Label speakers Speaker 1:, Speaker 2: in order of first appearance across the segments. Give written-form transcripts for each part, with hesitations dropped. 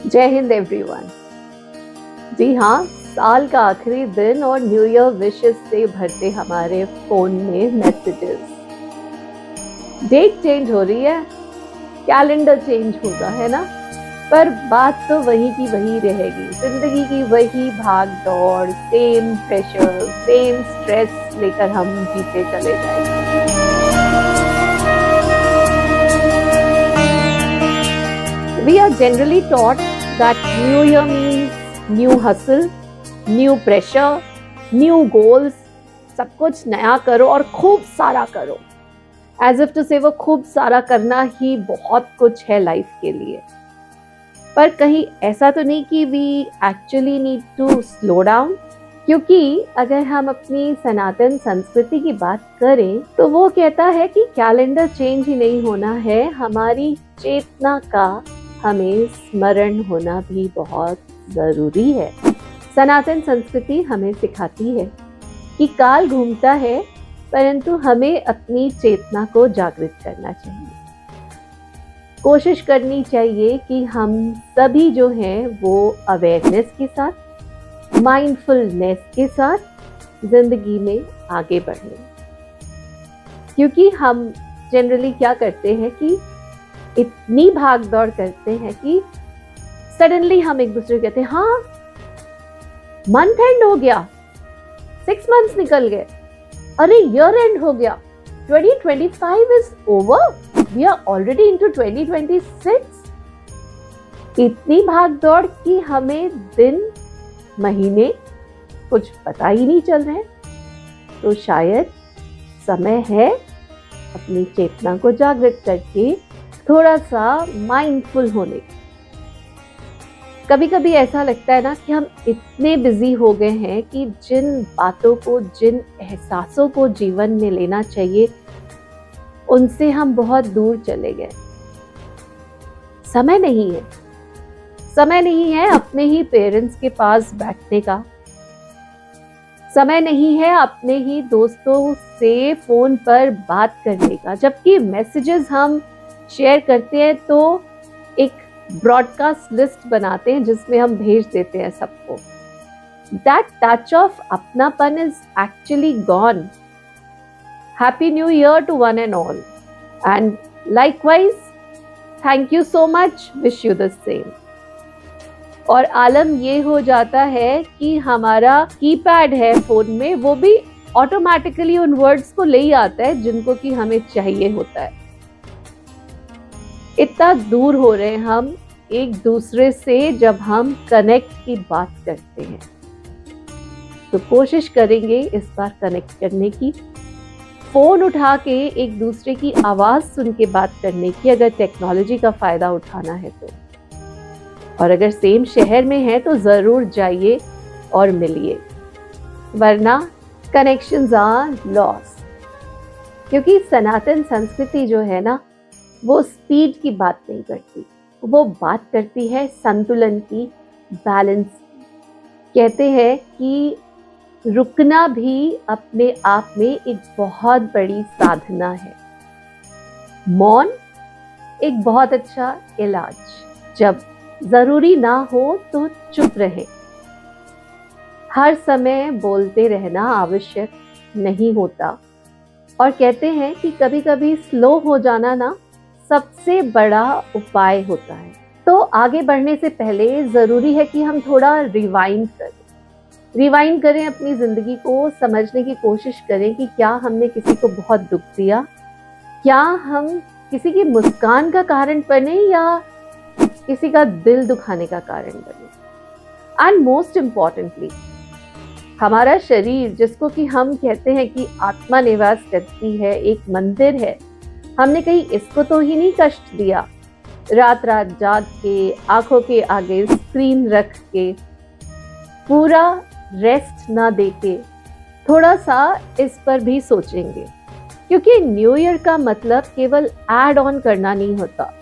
Speaker 1: जय हिंद एवरीवन। जी हाँ, साल का आखिरी दिन और न्यू ईयर विशेस से भरते हमारे फोन में मैसेजेस। डेट चेंज हो रही है, कैलेंडर चेंज होगा, है ना? पर बात तो वही की वही रहेगी। जिंदगी की वही भाग दौड़, सेम प्रेशर, सेम स्ट्रेस लेकर हम जीते चले जाएंगे। We are generally taught that New Year means new hustle, new pressure, new goals, सब कुछ नया करो और खूब सारा करो। As if to say वो खूब सारा करना ही बहुत कुछ है लाइफ के लिए। पर कहीं ऐसा तो नहीं कि we actually need to slow down? क्योंकि अगर हम अपनी सनातन संस्कृति की बात करें तो वो कहता है कि कैलेंडर चेंज ही नहीं होना है, हमारी चेतना का हमें स्मरण होना भी बहुत जरूरी है। सनातन संस्कृति हमें सिखाती है कि काल घूमता है, परंतु हमें अपनी चेतना को जागृत करना चाहिए। कोशिश करनी चाहिए कि हम सभी जो हैं वो अवेयरनेस के साथ, माइंडफुलनेस के साथ जिंदगी में आगे बढ़ें। क्योंकि हम जनरली क्या करते हैं कि इतनी भाग दौड़ करते हैं कि सडनली हम एक दूसरे को कहते हैं, हाँ मंथ एंड हो गया, 6 मंथ्स निकल गए, अरे ईयर एंड हो गया, 2025 is over, we are already into 2026। इतनी भाग दौड़ कि हमें दिन महीने कुछ पता ही नहीं चल रहे। तो शायद समय है अपनी चेतना को जागृत करके थोड़ा सा माइंडफुल होने। कभी कभी ऐसा लगता है ना कि हम इतने बिजी हो गए हैं कि जिन बातों को, जिन एहसासों को जीवन में लेना चाहिए, उनसे हम बहुत दूर चले गए। समय नहीं है, समय नहीं है अपने ही पेरेंट्स के पास बैठने का, समय नहीं है अपने ही दोस्तों से फोन पर बात करने का। जबकि मैसेजेस हम शेयर करते हैं तो एक ब्रॉडकास्ट लिस्ट बनाते हैं जिसमें हम भेज देते हैं सबको। दैट टच ऑफ अपनापन is actually gone. Happy new year to one and all, and likewise thank you so much, wish you the same. और आलम ये हो जाता है कि हमारा कीपैड है फोन में, वो भी ऑटोमेटिकली उन वर्ड्स को ले ही आता है जिनको कि हमें चाहिए होता है। इतना दूर हो रहे हैं हम एक दूसरे से जब हम कनेक्ट की बात करते हैं। तो कोशिश करेंगे इस बार कनेक्ट करने की, फोन उठा के एक दूसरे की आवाज सुन के बात करने की, अगर टेक्नोलॉजी का फायदा उठाना है तो। और अगर सेम शहर में है तो जरूर जाइए और मिलिए, वरना कनेक्शंस आर लॉस्ट। क्योंकि सनातन संस्कृति जो है ना, वो स्पीड की बात नहीं करती, वो बात करती है संतुलन की, बैलेंस की। कहते हैं कि रुकना भी अपने आप में एक बहुत बड़ी साधना है। मौन एक बहुत अच्छा इलाज। जब जरूरी ना हो तो चुप रहे। हर समय बोलते रहना आवश्यक नहीं होता। और कहते हैं कि कभी कभी स्लो हो जाना ना सबसे बड़ा उपाय होता है। तो आगे बढ़ने से पहले जरूरी है कि हम थोड़ा रिवाइंड करें अपनी जिंदगी को, समझने की कोशिश करें कि क्या हमने किसी को बहुत दुख दिया, क्या हम किसी की मुस्कान का कारण बने या किसी का दिल दुखाने का कारण बने। एंड मोस्ट इम्पॉर्टेंटली, हमारा शरीर, जिसको कि हम कहते हैं कि आत्मा निवास करती है, एक मंदिर है, हमने कहीं इसको तो ही नहीं कष्ट दिया। रात रात जाग के, आंखों के आगे स्क्रीन रख के, पूरा रेस्ट ना देके थोड़ा सा इस पर भी सोचेंगे। क्योंकि न्यू ईयर का मतलब केवल ऐड ऑन करना नहीं होता,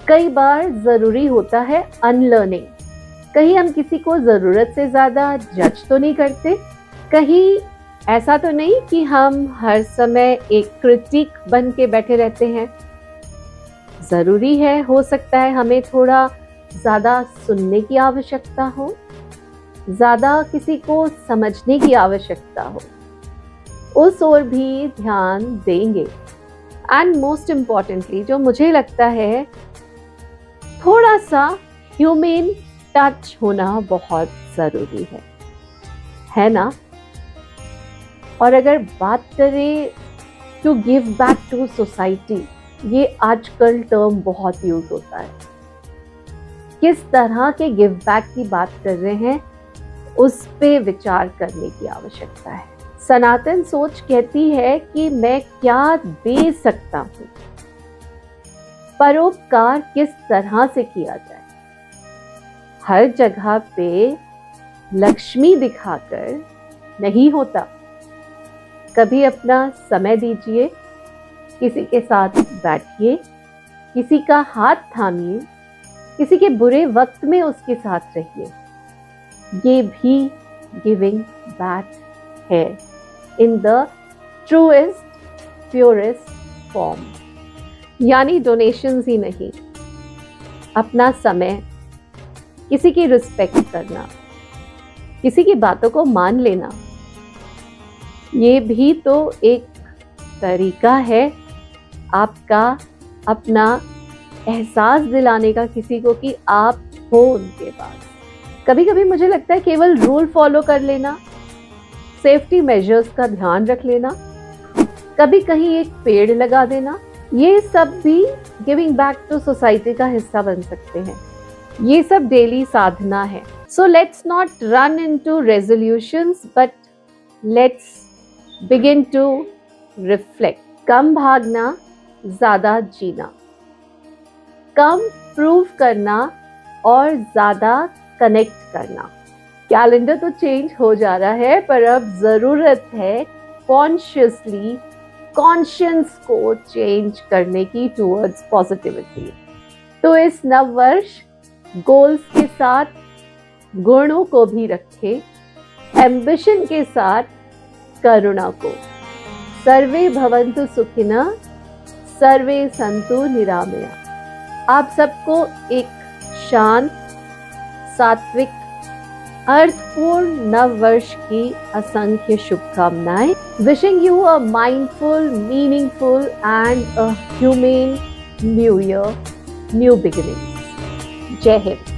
Speaker 1: कई बार जरूरी होता है अनलर्निंग। कहीं हम किसी को जरूरत से ज्यादा जज तो नहीं करते, कहीं ऐसा तो नहीं कि हम हर समय एक क्रिटिक बन के बैठे रहते हैं। जरूरी है, हो सकता है हमें थोड़ा ज़्यादा सुनने की आवश्यकता हो, ज़्यादा किसी को समझने की आवश्यकता हो, उस ओर भी ध्यान देंगे। एंड मोस्ट इम्पॉर्टेंटली जो मुझे लगता है, थोड़ा सा ह्यूमन टच होना बहुत ज़रूरी है ना? और अगर बात करें to give back to society, ये आजकल टर्म बहुत यूज होता है। किस तरह के गिव बैक की बात कर रहे हैं, उस पे विचार करने की आवश्यकता है। सनातन सोच कहती है कि मैं क्या दे सकता हूं, परोपकार किस तरह से किया जाए। हर जगह पे लक्ष्मी दिखाकर नहीं होता। कभी अपना समय दीजिए, किसी के साथ बैठिए, किसी का हाथ थामिए, किसी के बुरे वक्त में उसके साथ रहिए। ये भी गिविंग बैक है in the truest purest form. यानी डोनेशंस ही नहीं, अपना समय, किसी की रिस्पेक्ट करना, किसी की बातों को मान लेना, ये भी तो एक तरीका है आपका अपना एहसास दिलाने का किसी को कि आप हो उनके पास। कभी कभी मुझे लगता है केवल रूल फॉलो कर लेना, सेफ्टी मेजर्स का ध्यान रख लेना, कभी कहीं एक पेड़ लगा देना, ये सब भी गिविंग बैक टू सोसाइटी का हिस्सा बन सकते हैं। ये सब डेली साधना है। So let's not run into resolutions, but let's begin to reflect. कम भागना, ज्यादा जीना, कम प्रूव करना और ज्यादा कनेक्ट करना। कैलेंडर तो चेंज हो जा रहा है, पर अब जरूरत है कॉन्शियसली कॉन्शियंस को चेंज करने की टुवर्ड्स पॉजिटिविटी। तो इस नव वर्ष गोल्स के साथ गुणों को भी रखें, एम्बिशन के साथ करुणा को। सर्वे भवन्तु सुखिनः, सर्वे सन्तु निरामया। आप सबको एक शांत, सात्विक, अर्थपूर्ण नव वर्ष की असंख्य शुभकामनाएं। Wishing you a mindful, meaningful and a humane new year, new beginning. जय हिंद।